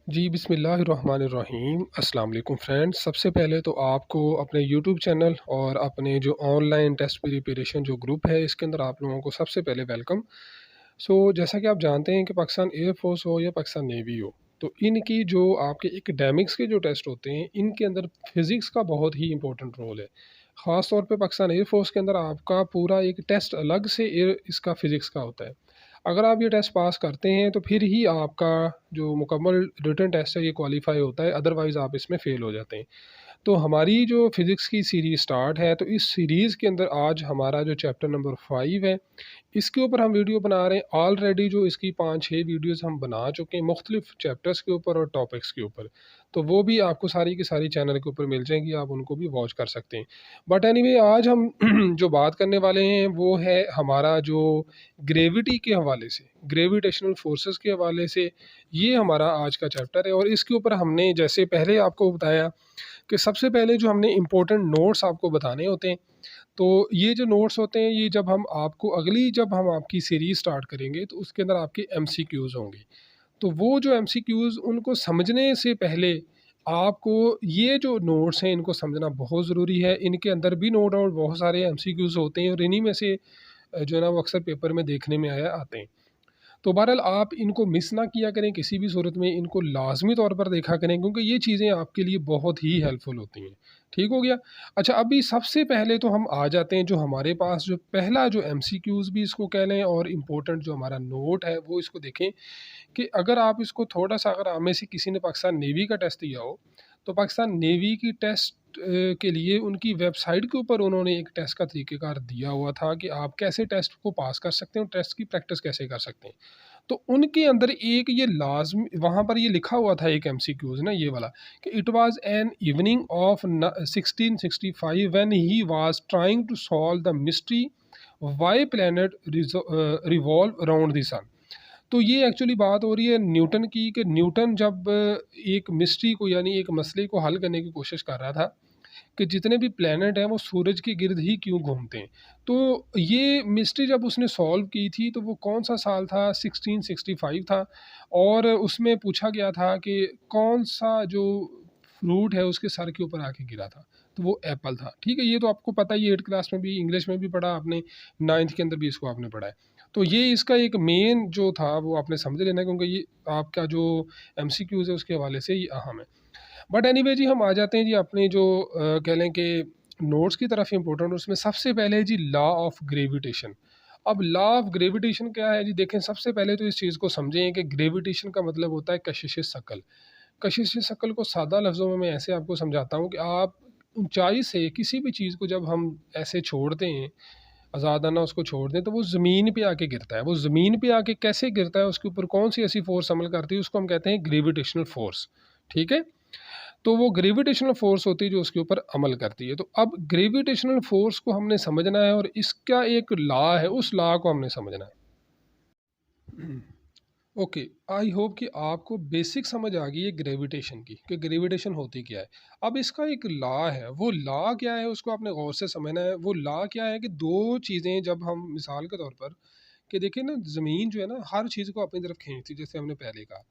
जी, बिस्मिल्लाहिर्रहमानिर्रहीम। अस्सलाम वालेकुम फ्रेंड्स। सबसे पहले तो आपको अपने यूट्यूब चैनल और अपने जो ऑनलाइन टेस्ट प्रिपरेशन जो ग्रुप है, इसके अंदर आप लोगों को सबसे पहले वेलकम। जैसा कि आप जानते हैं कि पाकिस्तान एयर फोर्स हो या पाकिस्तान नेवी हो, तो इनकी जो आपके एकेडमिक्स के जो टेस्ट होते हैं, इनके अंदर फिज़िक्स का बहुत ही इंपॉर्टेंट रोल है। ख़ास तौर पे पाकिस्तान एयर फोर्स के अंदर आपका पूरा एक टेस्ट अलग से एयर इसका फ़िज़िक्स का होता है। अगर आप ये टेस्ट पास करते हैं तो फिर ही आपका जो मुकम्मल रिटन टेस्ट है ये क्वालिफ़ाई होता है, अदरवाइज़ आप इसमें फ़ेल हो जाते हैं। तो हमारी जो फ़िज़िक्स की सीरीज़ स्टार्ट है, तो इस सीरीज़ के अंदर आज हमारा जो चैप्टर नंबर 5 है, इसके ऊपर हम वीडियो बना रहे हैं। ऑलरेडी जो इसकी 5-6 वीडियोज़ हम बना चुके हैं मुख्तलिफ़ चैप्टर्स के ऊपर और टॉपिक्स के ऊपर। तो वो भी आपको सारी की सारी चैनल के ऊपर मिल जाएँगी, आप उनको भी वॉच कर सकते हैं। बट एनीवे आज हम जो बात करने वाले हैं वो है हमारा जो ग्रेविटी के हवाले से, ग्रेविटेशनल फ़ोर्सेस के हवाले से, ये हमारा आज का चैप्टर है। और इसके ऊपर हमने जैसे पहले आपको बताया कि सबसे पहले जो हमने इम्पोर्टेंट नोट्स आपको बताने होते हैं, तो ये जो नोट्स होते हैं ये जब हम आपकी सीरीज़ स्टार्ट करेंगे तो उसके अंदर आपके एमसीक्यूज़ होंगे। तो वो जो एमसीक्यूज़ उनको समझने से पहले आपको ये जो नोट्स हैं इनको समझना बहुत ज़रूरी है। इनके अंदर भी नो डाउट बहुत सारे एमसीक्यूज़ होते हैं और इन्हीं में से जो है ना वो अक्सर पेपर में देखने में आया आते हैं। तो बहरहाल आप इनको मिस ना किया करें किसी भी सूरत में, इनको लाज़मी तौर पर देखा करें क्योंकि ये चीज़ें आपके लिए बहुत ही हेल्पफुल होती हैं। ठीक हो गया? अच्छा, अभी सबसे पहले तो हम आ जाते हैं जो हमारे पास जो पहला जो एमसीक्यूज़ भी इसको कह लें और इम्पोर्टेंट जो हमारा नोट है वो इसको देखें कि अगर आप इसको थोड़ा-सा, अगर आप में से किसी ने पाकिस्तान नेवी का टेस्ट दिया हो, तो पाकिस्तान नेवी की टेस्ट के लिए उनकी वेबसाइट के ऊपर उन्होंने एक टेस्ट का तरीक़ेकार दिया हुआ था कि आप कैसे टेस्ट को पास कर सकते हैं और टेस्ट की प्रैक्टिस कैसे कर सकते हैं। तो उनके अंदर एक ये लाज़मी वहाँ पर ये लिखा हुआ था एक एमसीक्यूज़ ना ये वाला कि it was an evening of न 1665 when he was trying to solve the mystery why planet revolve around the sun. तो ये एक्चुअली बात हो रही है न्यूटन की कि न्यूटन जब एक मिस्ट्री को यानी एक मसले को हल करने की कोशिश कर रहा था कि जितने भी प्लैनेट हैं वो सूरज के गिर्द ही क्यों घूमते हैं। तो ये मिस्ट्री जब उसने सॉल्व की थी तो वो कौन-सा साल था? 1665 था। और उसमें पूछा गया था कि कौन-सा जो फ्रूट है उसके सर के ऊपर आके गिरा था? तो वो एप्पल था। ठीक है? ये तो आपको पता ही है, 8th क्लास में भी इंग्लिश में भी पढ़ा आपने, 9th के अंदर भी इसको आपने पढ़ा है। तो ये इसका एक मेन जो था वो आपने समझ लेना है क्योंकि ये आपका जो एमसीक्यूज़ है उसके हवाले से ये अहम है। बट एनीवे जी हम आ जाते हैं जी अपने जो कह लें कि नोट्स की तरफ इम्पोर्टेंट, उसमें सबसे पहले है जी लॉ ऑफ ग्रेविटेशन। अब लॉ ऑफ ग्रेविटेशन क्या है जी? देखें, सबसे पहले तो इस चीज़ को समझें कि ग्रेविटेशन का मतलब होता है कशिश शकल। कशिश शकल को सादा लफ्ज़ों में मैं ऐसे आपको समझाता हूँ कि आप ऊंचाई से किसी भी चीज़ को जब हम ऐसे छोड़ते हैं, आज़ादाना उसको छोड़ दें, तो वो ज़मीन पे आके गिरता है। वो ज़मीन पे आके कैसे गिरता है, उसके ऊपर कौन सी ऐसी फोर्स अमल करती है, उसको हम कहते हैं ग्रेविटेशनल फोर्स। ठीक है? तो वो ग्रेविटेशनल फ़ोर्स होती है जो उसके ऊपर अमल करती है। तो अब ग्रेविटेशनल फ़ोर्स को हमने समझना है और इसका एक लॉ है, उस लॉ को हमने समझना है। ओके, आई होप कि आपको बेसिक समझ आ गई है ग्रेविटेशन की कि ग्रेविटेशन होती क्या है। अब इसका एक लॉ है, वो लॉ क्या है उसको आपने गौर से समझना है। वो लॉ क्या है कि 2 चीज़ें जब हम मिसाल के तौर पर कि देखिए ना, ज़मीन जो है ना हर चीज़ को अपनी तरफ खींचती है, जैसे हमने पहले कहा।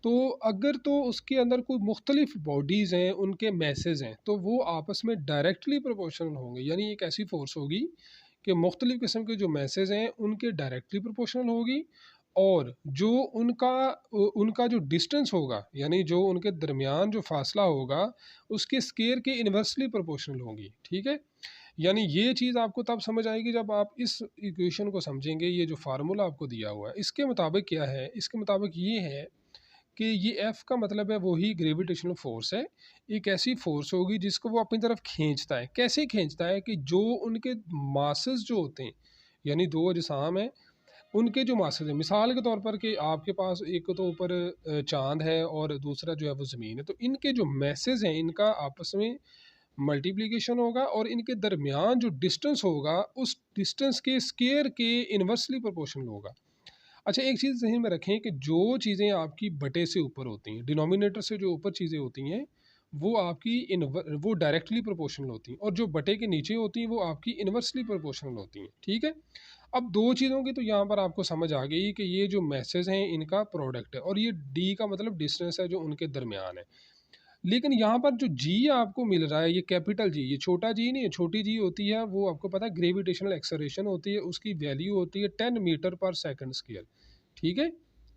तो अगर तो उसके अंदर कोई मुख्तलिफ बॉडीज़ हैं, उनके मैसेज हैं, तो वो आपस में डायरेक्टली प्रोपोर्शनल होंगे। यानी एक ऐसी फ़ोर्स होगी कि मुख्तलिफ किस्म के जो मैसेज हैं, उनके डायरेक्टली प्रोपोर्शनल होगी। और जो उनका जो डिस्टेंस होगा, यानी जो उनके दरमियान जो फ़ासला होगा, उसके स्केयर के इन्वर्सली प्रोपोर्शनल होगी। ठीक है? यानी ये चीज़ आपको तब समझ आएगी जब आप इस इक्वेशन को समझेंगे। ये जो फार्मूला आपको दिया हुआ है, इसके मुताबिक क्या है? इसके मुताबिक ये है कि ये एफ का मतलब है वही ग्रेविटेशनल फोर्स है। एक ऐसी फोर्स होगी जिसको वो अपनी तरफ खींचता है। कैसे खींचता है कि जो उनके मासेस जो होते हैं, यानी दो अजसाम हैं, उनके जो मासेस हैं, मिसाल के तौर पर कि आपके पास एक तो ऊपर चांद है और दूसरा जो है वो ज़मीन है, तो इनके जो मैसेज हैं इनका आपस में मल्टीप्लिकेशन होगा और इनके दरमियान जो डिस्टेंस होगा उस डिस्टेंस के स्केयर के इन्वर्सली प्रोपोर्शनल होगा। अच्छा, एक चीज़ ज़हन में रखें कि जो चीज़ें आपकी बटे से ऊपर होती हैं, डिनोमिनेटर से जो ऊपर चीज़ें होती हैं, वो आपकी वो डायरेक्टली प्रोपोर्शनल होती हैं और जो बटे के नीचे होती हैं, वो आपकी इन्वर्सली प्रोपोर्शनल होती हैं। ठीक है? अब 2 चीज़ों की तो यहाँ पर आपको समझ आ गई कि ये जो मैसेज हैं इनका प्रोडक्ट है, और ये डी का मतलब डिस्टेंस है जो उनके दरमियान है। लेकिन यहाँ पर जो जी आपको मिल रहा है ये कैपिटल जी, ये छोटा जी नहीं है, छोटी जी होती है वो आपको पता है ग्रेविटेशनल एक्सेलरेशन होती है, उसकी वैल्यू होती है 10 मीटर पर सेकंड स्क्वायर। ठीक है,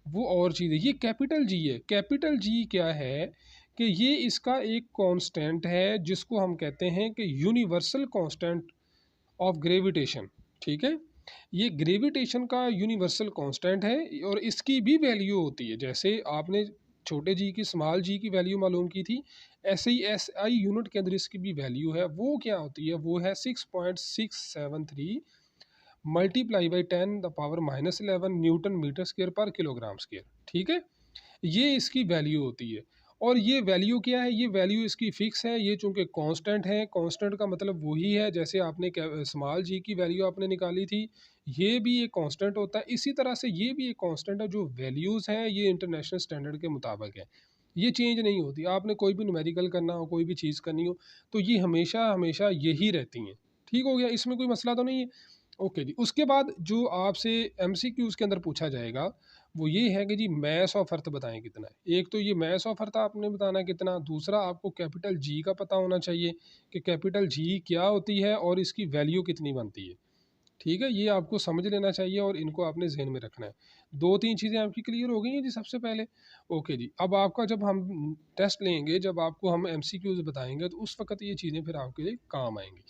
वो और चीज़ है। ये कैपिटल जी है। कैपिटल जी क्या है कि ये इसका एक कांस्टेंट है जिसको हम कहते हैं कि यूनिवर्सल कांस्टेंट ऑफ ग्रेविटेशन। ठीक है, ये ग्रेविटेशन का यूनिवर्सल कांस्टेंट है और इसकी भी वैल्यू होती है। जैसे आपने छोटे जी की स्मॉल जी की वैल्यू मालूम की थी, ऐसे ही एस आई यूनिट के अंदर इसकी भी वैल्यू है। वो क्या होती है, वो है 6.673 multiply by 10⁻⁻11 newton metre square पर किलोग्राम स्क्वायर। ठीक है, ये इसकी वैल्यू होती है। और ये वैल्यू क्या है, ये वैल्यू इसकी फिक्स है। ये चूंकि कांस्टेंट है, कांस्टेंट का मतलब वही है जैसे आपने स्मॉल जी की वैल्यू आपने निकाली थी, ये भी एक कांस्टेंट होता है। इसी तरह से ये भी एक कांस्टेंट है। जो वैल्यूज़ हैं ये इंटरनेशनल स्टैंडर्ड के मुताबिक है, ये चेंज नहीं होती। आपने कोई भी न्यूमेरिकल करना हो, कोई भी चीज़ करनी हो, तो ये हमेशा हमेशा यही रहती हैं। ठीक हो गया, इसमें कोई मसला तो नहीं है। ओके जी, उसके बाद जो आपसे एमसीक्यूज़ के अंदर पूछा जाएगा वो ये है कि जी मैस ऑफ अर्थ बताएं कितना है। एक तो ये मैस ऑफ अर्थ आपने बताना है कितना, दूसरा आपको कैपिटल जी का पता होना चाहिए कि कैपिटल जी क्या होती है और इसकी वैल्यू कितनी बनती है। ठीक है, ये आपको समझ लेना चाहिए और इनको आपने जहन में रखना है। 2-3 चीज़ें आपकी क्लियर हो गई हैं जी सबसे पहले। ओके जी, अब आपका जब हम टेस्ट लेंगे, जब आपको हम एमसीक्यूज़ बताएंगे तो उस वक्त ये चीज़ें फिर आपके लिए काम आएंगी।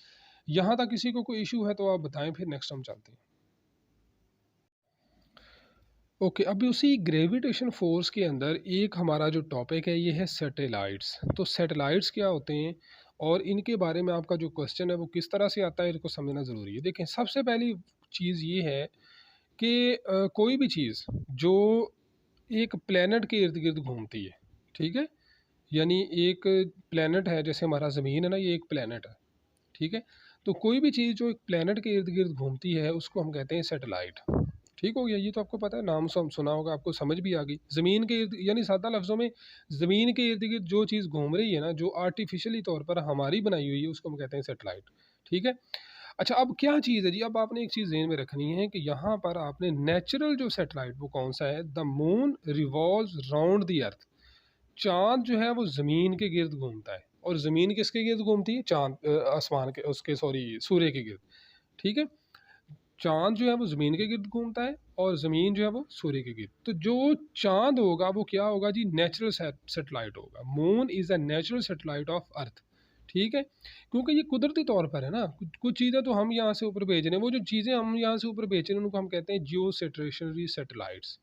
यहाँ तक किसी को कोई इशू है तो आप बताएं, फिर नेक्स्ट हम चलते हैं। ओके, अभी उसी ग्रेविटेशन फोर्स के अंदर एक हमारा जो टॉपिक है ये है सैटेलाइट्स। तो सैटेलाइट्स क्या होते हैं और इनके बारे में आपका जो क्वेश्चन है वो किस तरह से आता है, इनको समझना ज़रूरी है। देखें, सबसे पहली चीज़ ये है कि कोई भी चीज़ जो एक प्लेनेट के इर्द गिर्द घूमती है, ठीक है, यानी एक प्लेनेट है, जैसे हमारा ज़मीन है ना, ये एक प्लेनेट है। ठीक है, तो कोई भी चीज़ जो एक प्लेनेट के इर्द गिर्द घूमती है उसको हम कहते हैं सैटेलाइट। ठीक हो गया, ये तो आपको पता है, नाम सुना होगा, आपको समझ भी आ गई। ज़मीन के इर्द, यानी सादा लफ्ज़ों में ज़मीन के इर्द गिर्द जो चीज़ घूम रही है ना, जो आर्टिफिशियली तौर पर हमारी बनाई हुई है, उसको हम कहते हैं सैटेलाइट। ठीक है, अच्छा, अब क्या चीज़ है जी, अब आपने एक चीज़ ज़हन में रखनी है कि यहाँ पर आपने नेचुरल जो सैटेलाइट वो कौन सा है, the moon revolves round the earth. चाँद जो है वो ज़मीन के गिर्द घूमता है, और ज़मीन किसके गिर्द घूमती है, चाँद आसमान के उसके सॉरी सूर्य के गिर्द। ठीक है, चाँद जो है वो ज़मीन के गिर्द घूमता है और ज़मीन जो है वो सूर्य के गिर्द। तो जो चाँद होगा वो क्या होगा जी, नेचुरल सैटेलाइट होगा। Moon is a natural satellite of earth. ठीक है, क्योंकि ये कुदरती तौर पर है ना, कुछ कुछ चीज़ें तो हम यहाँ से ऊपर भेज रहे हैं, वो जो चीज़ें हम यहाँ से ऊपर भेज रहे हैं उनको हम कहते हैं जियो स्टेशनरी सैटेलाइट्स।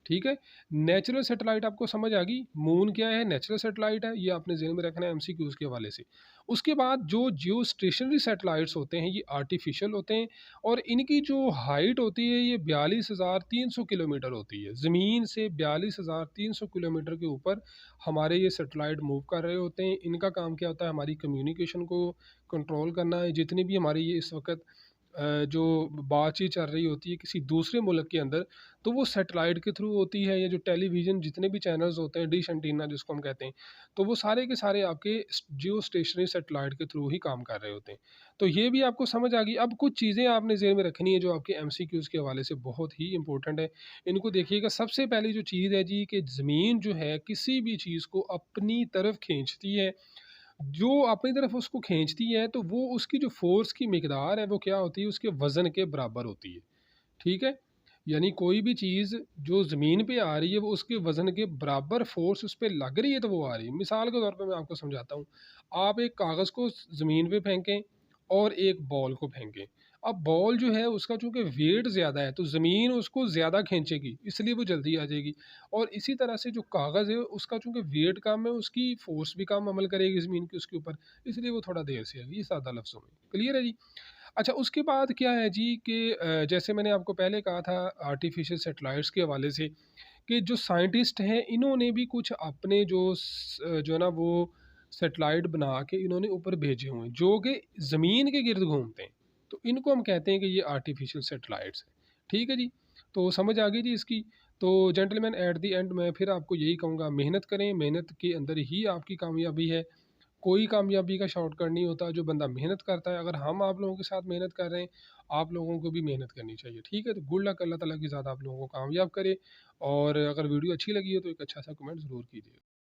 ठीक है, नेचुरल सैटेलाइट आपको समझ आ गई, मून क्या है, नेचुरल सैटेलाइट है, ये आपने जेहन में रखना है एमसीक्यूज़ के हवाले से। उसके बाद जो जियो स्टेशनरी सैटेलाइट्स होते हैं ये आर्टिफिशियल होते हैं, और इनकी जो हाइट होती है ये 42,300 किलोमीटर होती है। ज़मीन से 42,300 किलोमीटर के ऊपर हमारे ये सैटेलाइट मूव कर रहे होते हैं। इनका काम क्या होता है, हमारी कम्युनिकेशन को कंट्रोल करना है। जितनी भी हमारी ये इस वक्त जो बातचीत चल रही होती है किसी दूसरे मुल्क के अंदर, तो वो सैटेलाइट के थ्रू होती है। या जो टेलीविज़न जितने भी चैनल्स होते हैं, डिश एंटीना जिसको हम कहते हैं, तो वो सारे के सारे आपके जियो स्टेशनरी सैटेलाइट के थ्रू ही काम कर रहे होते हैं। तो ये भी आपको समझ आ गई। अब कुछ चीज़ें आपने ज़हन में रखनी है जो आपके एमसीक्यूज़ के हवाले से बहुत ही इंपॉर्टेंट है। इनको देखिएगा। सबसे पहली जो चीज़ है जी कि ज़मीन जो है किसी भी चीज़ को अपनी तरफ खींचती है, जो अपनी तरफ उसको खींचती है तो वो उसकी जो फ़ोर्स की मिकदार है वो क्या होती है, उसके वज़न के बराबर होती है। ठीक है? यानी कोई भी चीज़ जो ज़मीन पे आ रही है वो उसके वज़न के बराबर फ़ोर्स उस पे लग रही है तो वो आ रही है। मिसाल के तौर पे मैं आपको समझाता हूँ। आप एक कागज़ को ज़मीन पे फेंकें और एक बॉल को फेंकें। अब बॉल जो है उसका चूँकि वेट ज़्यादा है तो ज़मीन उसको ज़्यादा खींचेगी, इसलिए वो जल्दी आ जाएगी। और इसी तरह से जो कागज़ है उसका चूँकि वेट कम है, उसकी फ़ोर्स भी कम अमल करेगी ज़मीन की उसके ऊपर, इसलिए वो थोड़ा देर से आएगी। ये सादा लफ्ज़ों में। क्लियर है जी? अच्छा, उसके बाद क्या है जी कि जैसे मैंने आपको पहले कहा था आर्टिफिशियल सैटेलाइट्स के हवाले से, कि जो साइंटिस्ट हैं इन्होंने भी कुछ अपने जो है ना वो सैटेलाइट बना के इन्होंने ऊपर भेजे हुए हैं जो कि ज़मीन के गिर्द घूमते हैं। तो इनको हम कहते हैं कि ये आर्टिफिशियल सैटेलाइट्स हैं। ठीक है जी, तो समझ आ गई जी इसकी। तो जेंटलमैन, एट द एंड मैं फिर आपको यही कहूँगा, मेहनत करें, मेहनत के अंदर ही आपकी कामयाबी है। कोई कामयाबी का शॉर्टकट नहीं होता, जो बंदा मेहनत करता है, अगर हम आप लोगों के साथ मेहनत कर रहे हैं, आप लोगों को भी मेहनत करनी चाहिए, ठीक है? तो गुड लक, अल्लाह ताला की ज़्यादा आप लोगों को कामयाब करे। और अगर वीडियो अच्छी लगी है तो एक अच्छा सा कमेंट ज़रूर कीजिएगा।